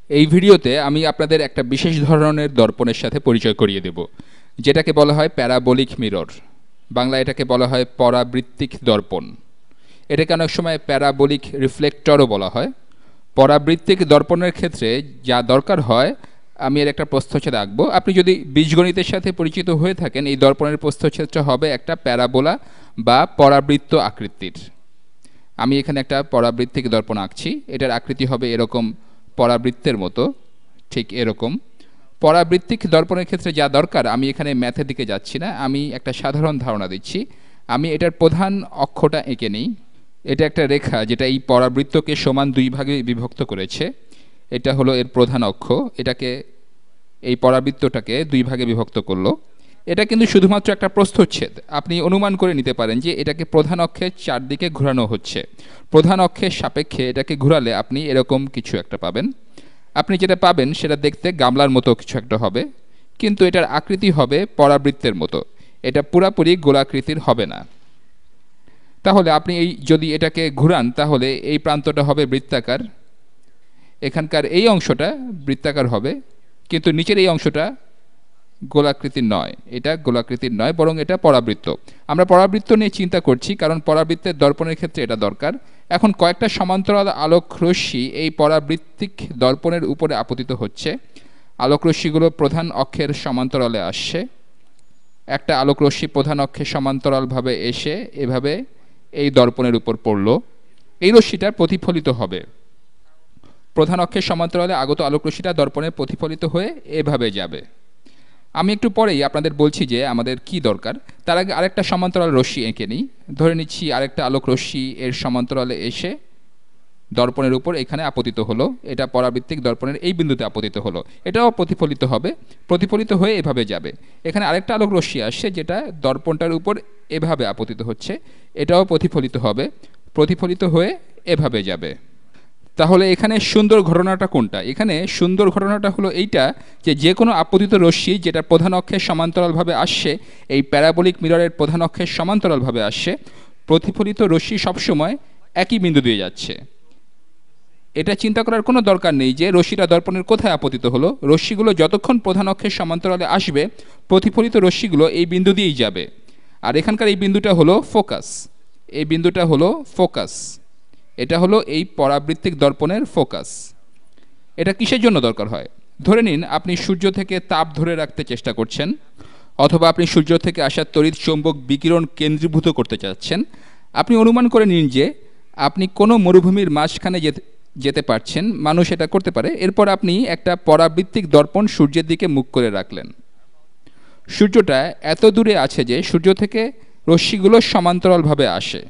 এই ভিডিওতে আমি আপনাদের একটা বিশেষ ধরনের দর্পণের সাথে পরিচয় করিয়ে দেব, যেটাকে বলা হয় প্যারাবোলিক মিরর। বাংলায় এটাকে বলা হয় পরাবৃত্তিক দর্পণ। এটাকে অনেক সময় প্যারাবোলিক রিফ্লেক্টরও বলা হয়। পরাবৃত্তিক দর্পণের ক্ষেত্রে যা দরকার হয়, আমি এর একটা প্রস্থচ্ছেদ আঁকবো। আপনি যদি বীজগণিতের সাথে পরিচিত হয়ে থাকেন, এই দর্পণের প্রস্থচ্ছেদটা হবে একটা প্যারাবোলা বা পরাবৃত্ত আকৃতির। আমি এখানে একটা পরাবৃত্তিক দর্পণ আঁকছি। এটার আকৃতি হবে এরকম, পরাবৃত্তের মতো, ঠিক এরকম। পরাবৃত্তিক দর্পণের ক্ষেত্রে যা দরকার, আমি এখানে ম্যাথের দিকে যাচ্ছি না, আমি একটা সাধারণ ধারণা দিচ্ছি। আমি এটার প্রধান অক্ষটা এঁকে নিই। এটা একটা রেখা যেটা এই পরাবৃত্তকে সমান দুই ভাগে বিভক্ত করেছে। এটা হলো এর প্রধান অক্ষ, এটাকে, এই পরাবৃত্তটাকে দুই ভাগে বিভক্ত করলো। এটা কিন্তু শুধুমাত্র একটা প্রস্থচ্ছেদ। আপনি অনুমান করে নিতে পারেন যে এটাকে প্রধান অক্ষের চারদিকে ঘোরানো হচ্ছে। প্রধান অক্ষের সাপেক্ষে এটাকে ঘোরালে আপনি এরকম কিছু একটা পাবেন। আপনি যেটা পাবেন সেটা দেখতে গামলার মতো কিছু একটা হবে, কিন্তু এটার আকৃতি হবে পরাবৃত্তের মতো। এটা পুরাপুরি গোলাকৃতির হবে না। তাহলে আপনি এই যদি এটাকে ঘুরান, তাহলে এই প্রান্তটা হবে বৃত্তাকার, এখানকার এই অংশটা বৃত্তাকার হবে, কিন্তু নিচের এই অংশটা গোলাকৃতির নয়। এটা গোলাকৃতির নয়, বরং এটা পরাবৃত্ত। আমরা পরাবৃত্ত নিয়ে চিন্তা করছি কারণ পরাবৃত্তের দর্পণের ক্ষেত্রে এটা দরকার। এখন কয়েকটা সমান্তরাল আলোক রশ্মি এই পরাবৃত্তিক দর্পণের উপরে আপতিত হচ্ছে। আলোক রশ্মিগুলো প্রধান অক্ষের সমান্তরালে আসছে। একটা আলোক রশ্মি প্রধান অক্ষের সমান্তরালভাবে এসে এভাবে এই দর্পণের উপর পড়ল। এই রশ্মিটা প্রতিফলিত হবে। প্রধান অক্ষের সমান্তরালে আগত আলোক রশ্মিটা দর্পণে প্রতিফলিত হয়ে এভাবে যাবে। আমি একটু পরেই আপনাদের বলছি যে আমাদের কি দরকার। তার আগে আরেকটা সমান্তরাল রশ্মি এঁকে নিই। ধরে নিচ্ছি আরেকটা আলোক রশ্মি এর সমান্তরালে এসে দর্পণের উপর এখানে আপতিত হলো। এটা পরাবৃত্তিক দর্পণের এই বিন্দুতে আপতিত হলো। এটাও প্রতিফলিত হবে, প্রতিফলিত হয়ে এভাবে যাবে। এখানে আরেকটা আলোক রশ্মি আসছে যেটা দর্পণটার উপর এভাবে আপতিত হচ্ছে। এটাও প্রতিফলিত হবে, প্রতিফলিত হয়ে এভাবে যাবে। তাহলে এখানে সুন্দর ঘটনাটা কোনটা? এখানে সুন্দর ঘটনাটা হলো এইটা যে যে কোনো আপতিত রশ্মি যেটা প্রধান অক্ষের সমান্তরালভাবে আসছে, এই প্যারাবোলিক মিররের প্রধান অক্ষের সমান্তরালভাবে আসছে, প্রতিফলিত রশ্মি সবসময় একই বিন্দু দিয়ে যাচ্ছে। এটা চিন্তা করার কোনো দরকার নেই যে রশ্মিটা দর্পণের কোথায় আপতিত হলো। রশ্মিগুলো যতক্ষণ প্রধান অক্ষের সমান্তরালে আসবে, প্রতিফলিত রশ্মিগুলো এই বিন্দু দিয়েই যাবে। আর এখানকার এই বিন্দুটা হলো ফোকাস। এই বিন্দুটা হলো ফোকাস। এটা হলো এই পরাবৃত্তিক দর্পণের ফোকাস। এটা কিসের জন্য দরকার হয়? ধরে নিন আপনি সূর্য থেকে তাপ ধরে রাখতে চেষ্টা করছেন, অথবা আপনি সূর্য থেকে আসা তড়িৎ চৌম্বক বিকিরণ কেন্দ্রীভূত করতে চাচ্ছেন। আপনি অনুমান করে নিন যে আপনি কোনো মরুভূমির মাঝখানে যেতে পারছেন, মানুষ এটা করতে পারে। এরপর আপনি একটা পরাবৃত্তিক দর্পণ সূর্যের দিকে মুখ করে রাখলেন। সূর্যটা এত দূরে আছে যে সূর্য থেকে রশ্মিগুলো সমান্তরালভাবে আসে।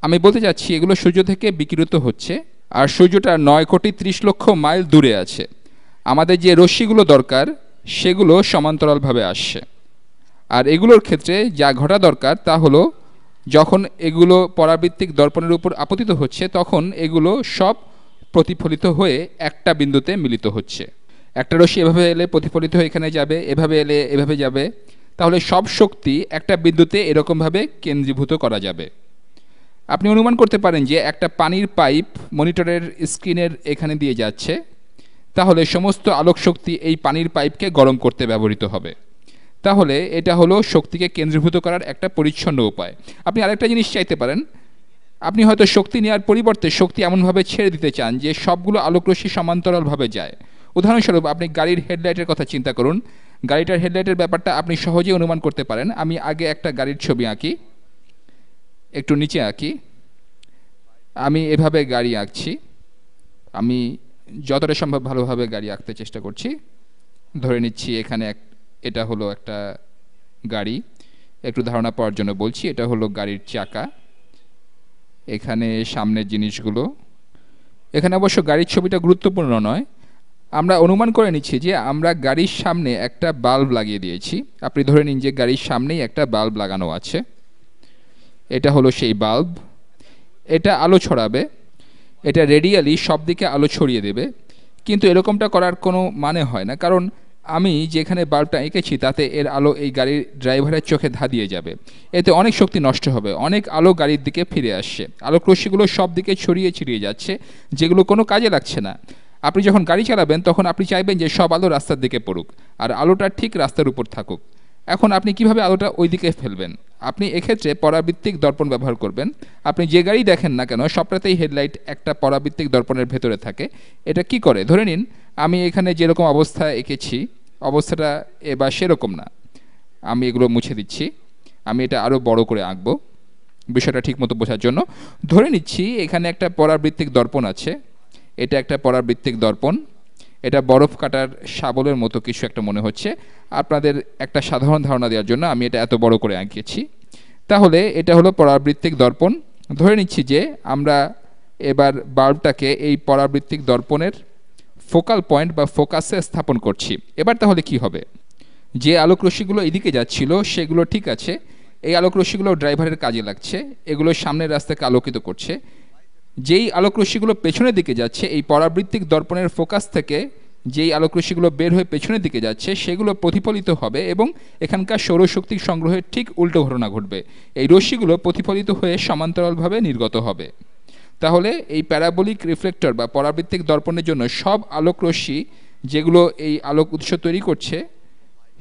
আমি বলতে চাচ্ছি এগুলো সূর্য থেকে বিকিরিত হচ্ছে, আর সূর্যটা 9,30,00,000 মাইল দূরে আছে। আমাদের যে রশ্মিগুলো দরকার সেগুলো সমান্তরালভাবে আসছে। আর এগুলোর ক্ষেত্রে যা ঘটা দরকার তা হলো, যখন এগুলো পরাবৃত্তিক দর্পণের উপর আপতিত হচ্ছে, তখন এগুলো সব প্রতিফলিত হয়ে একটা বিন্দুতে মিলিত হচ্ছে। একটা রশ্মি এভাবে এলে প্রতিফলিত হয়ে এখানে যাবে, এভাবে এলে এভাবে যাবে। তাহলে সব শক্তি একটা বিন্দুতে এরকমভাবে কেন্দ্রীভূত করা যাবে। আপনি অনুমান করতে পারেন যে একটা পানির পাইপ মনিটরের স্ক্রিনের এখানে দিয়ে যাচ্ছে, তাহলে সমস্ত আলোক শক্তি এই পানির পাইপকে গরম করতে ব্যবহৃত হবে। তাহলে এটা হলো শক্তিকে কেন্দ্রীভূত করার একটা পরিচ্ছন্ন উপায়। আপনি আরেকটা জিনিস চাইতে পারেন। আপনি হয়তো শক্তি নেওয়ার পরিবর্তে শক্তি এমনভাবে ছেড়ে দিতে চান যে সবগুলো আলোক রশ্মি সমান্তরালভাবে যায়। উদাহরণস্বরূপ আপনি গাড়ির হেডলাইটের কথা চিন্তা করুন। গাড়িটার হেডলাইটের ব্যাপারটা আপনি সহজেই অনুমান করতে পারেন। আমি আগে একটা গাড়ির ছবি আঁকি, একটু নিচে আঁকি। আমি এভাবে গাড়ি আঁকছি। আমি যতটা সম্ভব ভালোভাবে গাড়ি আঁকতে চেষ্টা করছি। ধরে নিচ্ছি এখানে এটা হলো একটা গাড়ি। একটু ধারণা পাওয়ার জন্য বলছি, এটা হলো গাড়ির চাকা। এখানে সামনের জিনিসগুলো। এখানে অবশ্য গাড়ির ছবিটা গুরুত্বপূর্ণ নয়। আমরা অনুমান করে নিচ্ছি যে আমরা গাড়ির সামনে একটা বাল্ব লাগিয়ে দিয়েছি। আপনি ধরে নিন যে গাড়ির সামনেই একটা বাল্ব লাগানো আছে। এটা হলো সেই বাল্ব। এটা আলো ছড়াবে, এটা রেডিয়ালি সব দিকে আলো ছড়িয়ে দেবে। কিন্তু এরকমটা করার কোনো মানে হয় না, কারণ আমি যেখানে বাল্বটা এঁকেছি তাতে এর আলো এই গাড়ির ড্রাইভারের চোখে ধা দিয়ে যাবে। এতে অনেক শক্তি নষ্ট হবে, অনেক আলো গাড়ির দিকে ফিরে আসছে। আলোক রশ্মিগুলো সব দিকে ছড়িয়ে ছিটিয়ে যাচ্ছে, যেগুলো কোনো কাজে লাগছে না। আপনি যখন গাড়ি চালাবেন তখন আপনি চাইবেন যে সব আলো রাস্তার দিকে পড়ুক আর আলোটা ঠিক রাস্তার উপর থাকুক। এখন আপনি কিভাবে আলোটা ওই দিকে ফেলবেন? আপনি এক্ষেত্রে পরাবৃত্তিক দর্পণ ব্যবহার করবেন। আপনি যে গাড়ি দেখেন না কেন সবটাতেই হেডলাইট একটা পরাবৃত্তিক দর্পণের ভেতরে থাকে। এটা কি করে? ধরে নিন আমি এখানে যেরকম অবস্থা এঁকেছি অবস্থাটা এবার সেরকম না। আমি এগুলো মুছে দিচ্ছি, আমি এটা আরও বড় করে আঁকবো বিষয়টা ঠিকমতো বোঝার জন্য। ধরে নিচ্ছি এখানে একটা পরাবৃত্তিক দর্পণ আছে, এটা একটা পরাবৃত্তিক দর্পণ, এটা বরফ কাটার শাবলের মতো কিছু একটা মনে হচ্ছে। আপনাদের একটা সাধারণ ধারণা দেওয়ার জন্য আমি এটা এত বড় করে আঁকিয়েছি। তাহলে এটা হলো পরাবৃত্তিক দর্পণ। ধরে নিচ্ছি যে আমরা এবার বাল্বটাকে এই পরাবৃত্তিক দর্পণের ফোকাল পয়েন্ট বা ফোকাসে স্থাপন করছি। এবার তাহলে কি হবে? যে আলোক রশ্মিগুলো এদিকে যাচ্ছিল সেগুলো ঠিক আছে, এই আলোক রশ্মিগুলো ড্রাইভারের কাজে লাগছে, এগুলো সামনের রাস্তাকে আলোকিত করছে। যেই আলোক রশ্মিগুলো পেছনের দিকে যাচ্ছে এই পরাবৃত্তিক দর্পণের ফোকাস থেকে যেই আলোক রশ্মিগুলো বের হয়ে পেছনের দিকে যাচ্ছে সেগুলো প্রতিফলিত হবে এবং এখানকার সৌরশক্তি সংগ্রহের ঠিক উল্টো ঘটনা ঘটবে। এই রশ্মিগুলো প্রতিফলিত হয়ে সমান্তরালভাবে নির্গত হবে। তাহলে এই প্যারাবোলিক রিফ্লেক্টর বা পরাবৃত্তিক দর্পণের জন্য সব আলোক রশ্মি যেগুলো এই আলোক উৎস তৈরি করছে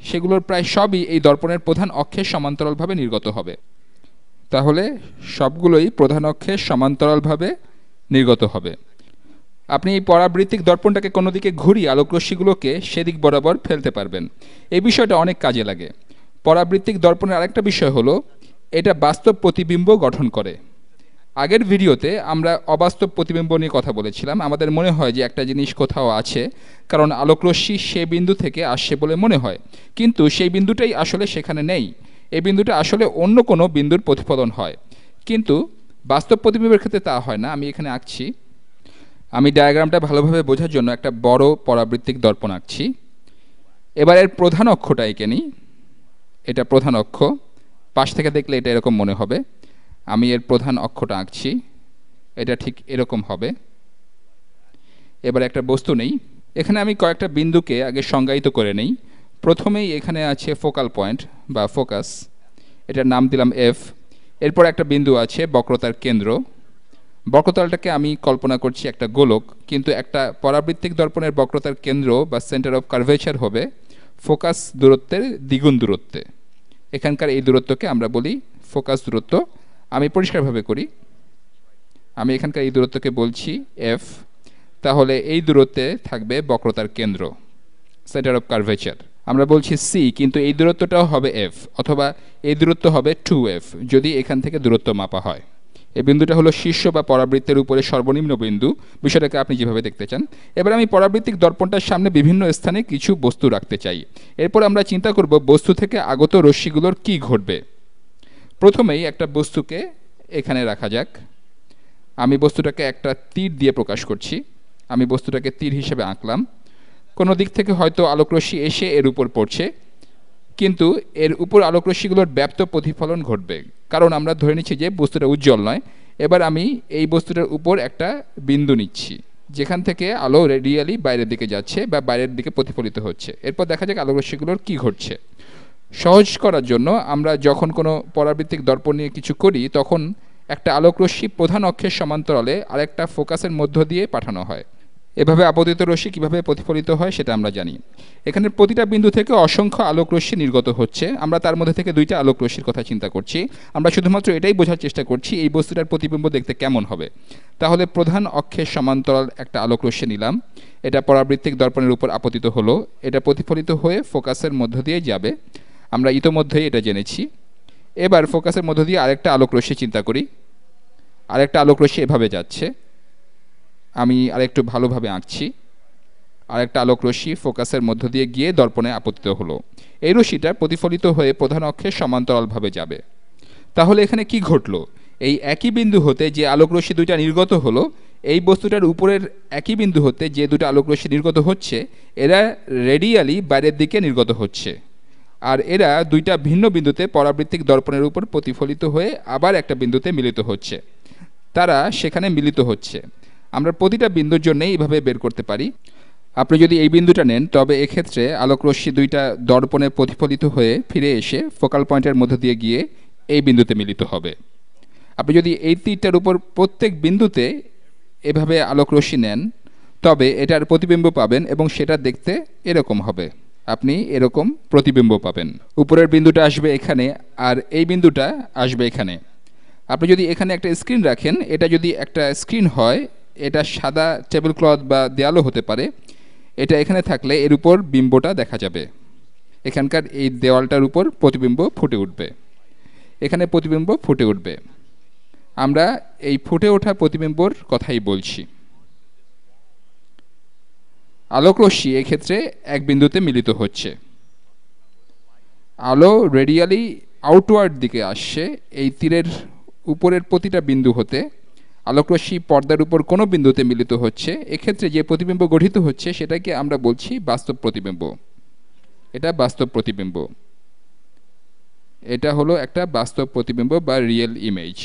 সেগুলোর প্রায় সবই এই দর্পণের প্রধান অক্ষের সমান্তরালভাবে নির্গত হবে। তাহলে সবগুলোই প্রধান অক্ষের সমান্তরালভাবে নির্গত হবে। আপনি এই পরাবৃত্তিক দর্পণটাকে কোনো দিকে ঘুরিয়ে আলোকরশ্মিগুলোকে সেদিক বরাবর ফেলতে পারবেন। এই বিষয়টা অনেক কাজে লাগে। পরাবৃত্তিক দর্পণের আরেকটা বিষয় হলো এটা বাস্তব প্রতিবিম্ব গঠন করে। আগের ভিডিওতে আমরা অবাস্তব প্রতিবিম্ব নিয়ে কথা বলেছিলাম। আমাদের মনে হয় যে একটা জিনিস কোথাও আছে কারণ আলোকরশ্মি সে বিন্দু থেকে আসছে বলে মনে হয়, কিন্তু সেই বিন্দুটাই আসলে সেখানে নেই। এই বিন্দুটা আসলে অন্য কোনো বিন্দুর প্রতিফলন হয়, কিন্তু বাস্তব প্রতিবিম্বের ক্ষেত্রে তা হয় না। আমি এখানে আঁকছি, আমি ডায়াগ্রামটা ভালোভাবে বোঝার জন্য একটা বড় পরাবৃত্তিক দর্পণ আঁকছি। এবার এর প্রধান অক্ষটা এঁকে নিই। এটা প্রধান অক্ষ, পাশ থেকে দেখলে এটা এরকম মনে হবে। আমি এর প্রধান অক্ষটা আঁকছি, এটা ঠিক এরকম হবে। এবার একটা বস্তু নেই, এখানে আমি কয়েকটা বিন্দুকে আগে সংজ্ঞায়িত করে নেই। প্রথমেই এখানে আছে ফোকাল পয়েন্ট বা ফোকাস, এটার নাম দিলাম এফ। এরপর একটা বিন্দু আছে বক্রতার কেন্দ্র। বক্রতলটাকে আমি কল্পনা করছি একটা গোলক, কিন্তু একটা পরাবৃত্তিক দর্পণের বক্রতার কেন্দ্র বা সেন্টার অফ কার্ভেচার হবে ফোকাস দূরত্বের দ্বিগুণ দূরত্বে। এখানকার এই দূরত্বকে আমরা বলি ফোকাস দূরত্ব। আমি পরিষ্কারভাবে করি, আমি এখানকার এই দূরত্বকে বলছি এফ। তাহলে এই দূরত্বে থাকবে বক্রতার কেন্দ্র, সেন্টার অফ কার্ভেচার। আমরা বলছি সি, কিন্তু এই দূরত্বটাও হবে এফ, অথবা এই দূরত্ব হবে 2f যদি এখান থেকে দূরত্ব মাপা হয়। এই বিন্দুটা হলো শীর্ষ বা পরাবৃত্তের উপরে সর্বনিম্ন বিন্দু, বিষয়টাকে আপনি যেভাবে দেখতে চান। এবার আমি পরাবৃত্তিক দর্পণটার সামনে বিভিন্ন স্থানে কিছু বস্তু রাখতে চাই। এরপর আমরা চিন্তা করব বস্তু থেকে আগত রশ্মিগুলোর কি ঘটবে। প্রথমেই একটা বস্তুকে এখানে রাখা যাক। আমি বস্তুটাকে একটা তীর দিয়ে প্রকাশ করছি। আমি বস্তুটাকে তীর হিসেবে আঁকলাম। কোনো দিক থেকে হয়তো আলোকরশ্মি এসে এর উপর পড়ছে, কিন্তু এর উপর আলোকরশ্মিগুলোর ব্যাপ্ত প্রতিফলন ঘটবে, কারণ আমরা ধরে নিচ্ছি যে বস্তুটা উজ্জ্বল নয়। এবার আমি এই বস্তুটার উপর একটা বিন্দু নিচ্ছি যেখান থেকে আলো রেডিয়ালি বাইরের দিকে যাচ্ছে বা বাইরের দিকে প্রতিফলিত হচ্ছে। এরপর দেখা যাক আলোকরশ্মিগুলোর কী ঘটছে। সহজ করার জন্য আমরা যখন কোনো পরাবৃত্তিক দর্পণ নিয়ে কিছু করি তখন একটা আলোকরশ্মি প্রধান অক্ষের সমান্তরালে আরেকটা ফোকাসের মধ্য দিয়ে পাঠানো হয়। এভাবে আপতিত রশ্মি কীভাবে প্রতিফলিত হয় সেটা আমরা জানি। এখানে প্রতিটা বিন্দু থেকে অসংখ্য আলোক রশ্মি নির্গত হচ্ছে। আমরা তার মধ্যে থেকে দুইটা আলোক রশ্মির কথা চিন্তা করছি। আমরা শুধুমাত্র এটাই বোঝার চেষ্টা করছি এই বস্তুটার প্রতিবিম্ব দেখতে কেমন হবে। তাহলে প্রধান অক্ষের সমান্তরাল একটা আলোক রশ্মি নিলাম, এটা পরাবৃত্তিক দর্পণের উপর আপতিত হলো, এটা প্রতিফলিত হয়ে ফোকাসের মধ্য দিয়ে যাবে। আমরা ইতোমধ্যেই এটা জেনেছি। এবার ফোকাসের মধ্য দিয়ে আরেকটা আলোক রশ্মি চিন্তা করি। আরেকটা আলোক রশ্মি এভাবে যাচ্ছে, আমি আরেকটু ভালোভাবে আঁকছি। আরেকটা আলোক রশ্মি ফোকাসের মধ্য দিয়ে গিয়ে দর্পণে আপতিত হলো। এই রশ্মিটা প্রতিফলিত হয়ে প্রধান অক্ষের সমান্তরালভাবে যাবে। তাহলে এখানে কি ঘটলো? এই একই বিন্দু হতে যে আলোক রশ্মি দুইটা নির্গত হলো, এই বস্তুটার উপরের একই বিন্দু হতে যে দুটো আলোক রশ্মি নির্গত হচ্ছে এরা রেডিয়ালি বাইরের দিকে নির্গত হচ্ছে, আর এরা দুইটা ভিন্ন বিন্দুতে পরাবৃত্তিক দর্পণের উপর প্রতিফলিত হয়ে আবার একটা বিন্দুতে মিলিত হচ্ছে। তারা সেখানে মিলিত হচ্ছে। আমরা প্রতিটা বিন্দুর জন্যই এইভাবে বের করতে পারি। আপনি যদি এই বিন্দুটা নেন তবে এক্ষেত্রে আলোকরশ্মি দুইটা দর্পণে প্রতিফলিত হয়ে ফিরে এসে ফোকাল পয়েন্টের মধ্য দিয়ে গিয়ে এই বিন্দুতে মিলিত হবে। আপনি যদি এই তীরটার উপর প্রত্যেক বিন্দুতে এভাবে আলোকরশ্মি নেন তবে এটার প্রতিবিম্ব পাবেন এবং সেটা দেখতে এরকম হবে। আপনি এরকম প্রতিবিম্ব পাবেন। উপরের বিন্দুটা আসবে এখানে আর এই বিন্দুটা আসবে এখানে। আপনি যদি এখানে একটা স্ক্রিন রাখেন, এটা যদি একটা স্ক্রিন হয়, এটা সাদা টেবিল ক্লথ বা দেয়ালও হতে পারে, এটা এখানে থাকলে এর উপর বিম্বটা দেখা যাবে। এখানকার এই দেওয়ালটার উপর প্রতিবিম্ব ফুটে উঠবে, এখানে প্রতিবিম্ব ফুটে উঠবে। আমরা এই ফুটে ওঠা প্রতিবিম্বর কথাই বলছি। আলোকরশ্মি এক্ষেত্রে এক বিন্দুতে মিলিত হচ্ছে। আলো রেডিয়ালি আউটওয়ার্ড দিকে আসছে এই তীরের উপরের প্রতিটা বিন্দু হতে। আলোকরশ্মি পর্দার উপর কোনো বিন্দুতে মিলিত হচ্ছে। এক্ষেত্রে যে প্রতিবিম্ব গঠিত হচ্ছে সেটাকে আমরা বলছি বাস্তব প্রতিবিম্ব। এটা বাস্তব প্রতিবিম্ব, এটা হলো একটা বাস্তব প্রতিবিম্ব বা রিয়েল ইমেজ।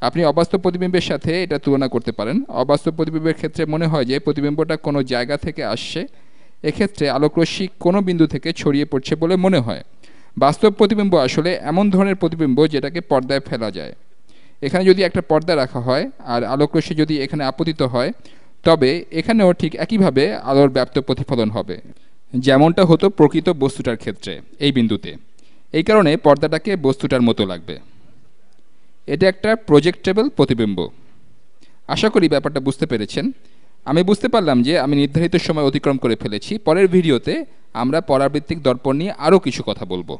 আপনি অবাস্তব প্রতিবিম্বের সাথে এটা তুলনা করতে পারেন। অবাস্তব প্রতিবিম্বের ক্ষেত্রে মনে হয় যে প্রতিবিম্বটা কোনো জায়গা থেকে আসছে, এক্ষেত্রে আলোকরশ্মি কোনো বিন্দু থেকে ছড়িয়ে পড়ছে বলে মনে হয়। বাস্তব প্রতিবিম্ব আসলে এমন ধরনের প্রতিবিম্ব যেটাকে পর্দায় ফেলা যায়। এখানে যদি একটা পর্দা রাখা হয় আর আলোকরশ্মি যদি এখানে আপতিত হয়, তবে এখানেও ঠিক একইভাবে আলোর ব্যাপ্ত প্রতিফলন হবে, যেমনটা হতো প্রকৃত বস্তুটার ক্ষেত্রে এই বিন্দুতে। এই কারণে পর্দাটাকে বস্তুটার মতো লাগবে। এটা একটা প্রজেক্টেবল প্রতিবিম্ব। আশা করি ব্যাপারটা বুঝতে পেরেছেন। আমি বুঝতে পারলাম যে আমি নির্ধারিত সময় অতিক্রম করে ফেলেছি। পরের ভিডিওতে আমরা পরাবৃত্তিক দর্পণ নিয়ে আরও কিছু কথা বলবো।